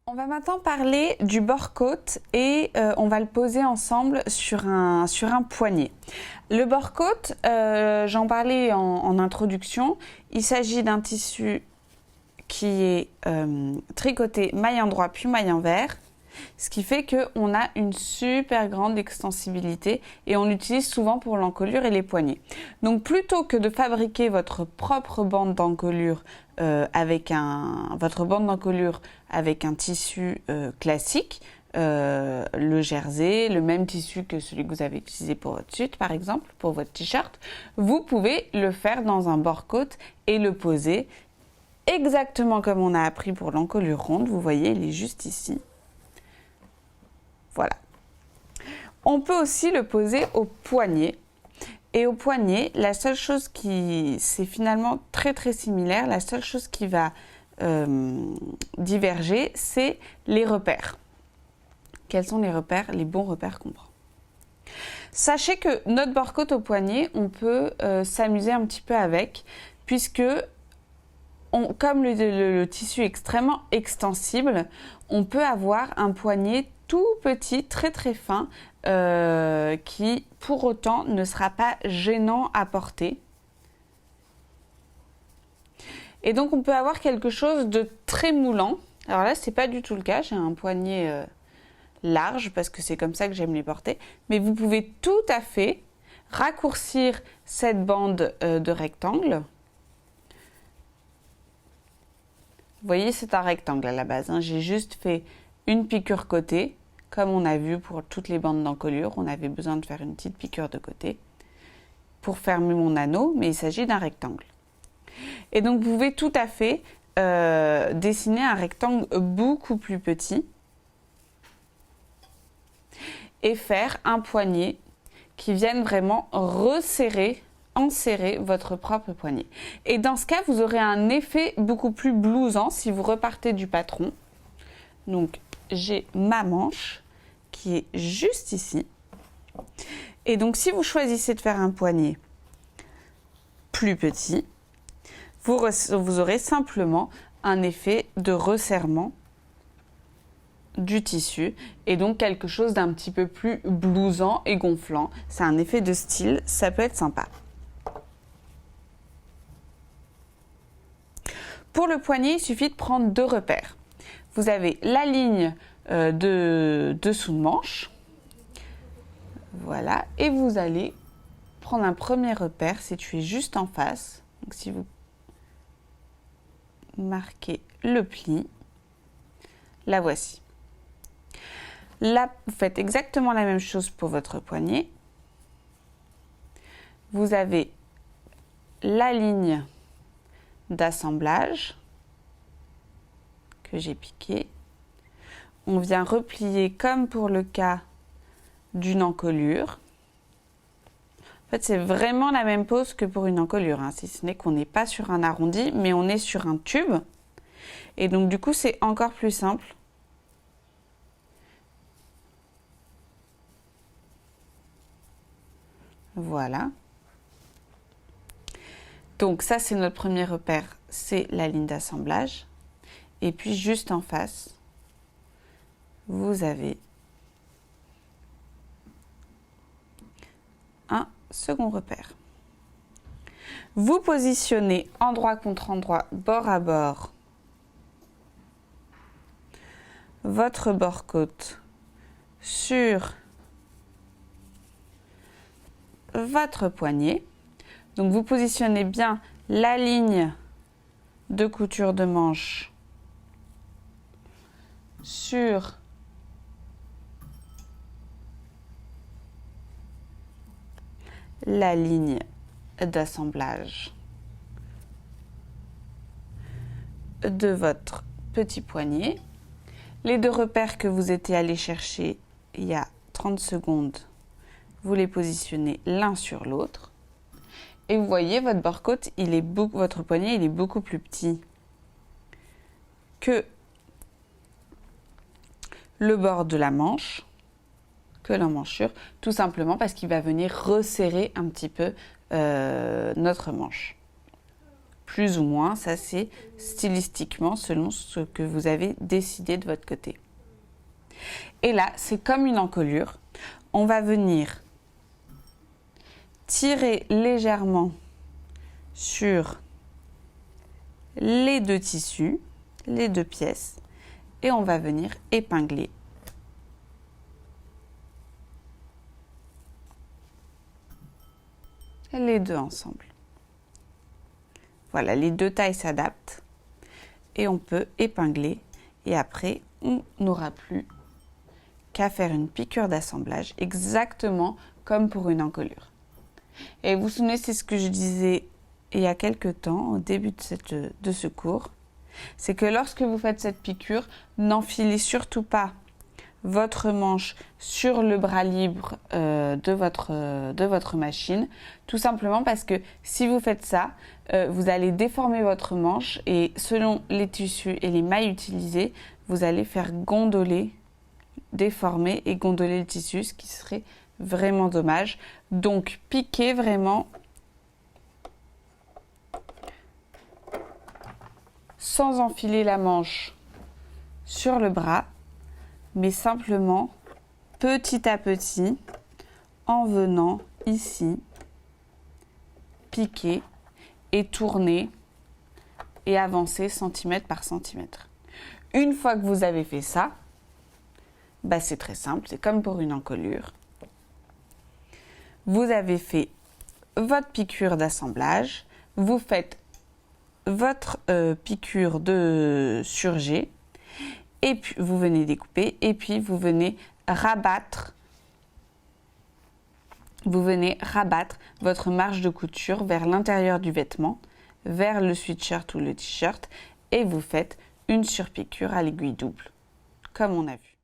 On va maintenant parler du bord-côte et on va le poser ensemble sur un poignet. Le bord-côte, j'en parlais en introduction, il s'agit d'un tissu qui est tricoté maille endroit puis maille envers, ce qui fait qu'on a une super grande extensibilité et on l'utilise souvent pour l'encolure et les poignets. Donc plutôt que de fabriquer votre propre bande d'encolure avec un tissu classique, le jersey, le même tissu que celui que vous avez utilisé pour votre suite par exemple, pour votre t-shirt, vous pouvez le faire dans un bord-côte et le poser exactement comme on a appris pour l'encolure ronde. Vous voyez, il est juste ici. Voilà. On peut aussi le poser au poignet. Et au poignet, la seule chose c'est finalement très très similaire. La seule chose qui va diverger, c'est les repères. Quels sont les repères, les bons repères qu'on prend? Sachez que notre bord-côte au poignet, on peut s'amuser un petit peu avec, puisque comme le tissu est extrêmement extensible, on peut avoir un poignet tout petit, très très fin, qui pour autant ne sera pas gênant à porter. Et donc on peut avoir quelque chose de très moulant. Alors là, c'est pas du tout le cas, j'ai un poignet large parce que c'est comme ça que j'aime les porter. Mais vous pouvez tout à fait raccourcir cette bande de rectangle. Vous voyez, c'est un rectangle à la base, hein. J'ai juste fait une piqûre côté, comme on a vu pour toutes les bandes d'encolure. On avait besoin de faire une petite piqûre de côté pour fermer mon anneau, mais il s'agit d'un rectangle. Et donc, vous pouvez tout à fait dessiner un rectangle beaucoup plus petit et faire un poignet qui vienne vraiment enserrer votre propre poignet. Et dans ce cas, vous aurez un effet beaucoup plus blousant si vous repartez du patron. Donc, j'ai ma manche qui est juste ici. Et donc, si vous choisissez de faire un poignet plus petit, vous aurez simplement un effet de resserrement du tissu et donc quelque chose d'un petit peu plus blousant et gonflant. C'est un effet de style, ça peut être sympa. Pour le poignet, il suffit de prendre deux repères. Vous avez la ligne de dessous de manche. Voilà. Et vous allez prendre un premier repère situé juste en face. Donc si vous marquez le pli, la voici. Là, vous faites exactement la même chose pour votre poignet. Vous avez la ligne d'assemblage que j'ai piqué. On vient replier comme pour le cas d'une encolure. En fait, c'est vraiment la même pose que pour une encolure, hein, si ce n'est qu'on n'est pas sur un arrondi, mais on est sur un tube. Et donc, du coup, c'est encore plus simple. Voilà. Donc ça, c'est notre premier repère, c'est la ligne d'assemblage. Et puis juste en face, vous avez un second repère. Vous positionnez endroit contre endroit, bord à bord, votre bord-côte sur votre poignet. Donc vous positionnez bien la ligne de couture de manche sur la ligne d'assemblage de votre petit poignet. Les deux repères que vous étiez allé chercher il y a 30 secondes, vous les positionnez l'un sur l'autre. Et vous voyez, votre bord-côte, votre poignet, il est beaucoup plus petit que le bord de la manche, que l'emmanchure, tout simplement parce qu'il va venir resserrer un petit peu notre manche. plus ou moins, ça c'est stylistiquement selon ce que vous avez décidé de votre côté. Et là, c'est comme une encolure. On va venir tirer légèrement sur les deux tissus, les deux pièces, et on va venir épingler les deux ensemble. Voilà, les deux tailles s'adaptent et on peut épingler et après on n'aura plus qu'à faire une piqûre d'assemblage exactement comme pour une encolure. Et vous vous souvenez, c'est ce que je disais il y a quelques temps au début de ce cours, c'est que lorsque vous faites cette piqûre, n'enfilez surtout pas votre manche sur le bras libre de votre machine, tout simplement parce que si vous faites ça, vous allez déformer votre manche et selon les tissus et les mailles utilisées, vous allez faire gondoler, déformer et gondoler le tissu, ce qui serait vraiment dommage. Donc piquez vraiment sans enfiler la manche sur le bras, mais simplement petit à petit en venant ici piquer et tourner et avancer centimètre par centimètre. Une fois que vous avez fait ça, bah c'est très simple, c'est comme pour une encolure. Vous avez fait votre piqûre d'assemblage, vous faites votre piqûre de surjet, et puis vous venez découper, et puis vous venez rabattre votre marge de couture vers l'intérieur du vêtement, vers le sweatshirt ou le t-shirt, et vous faites une surpiqûre à l'aiguille double, comme on a vu.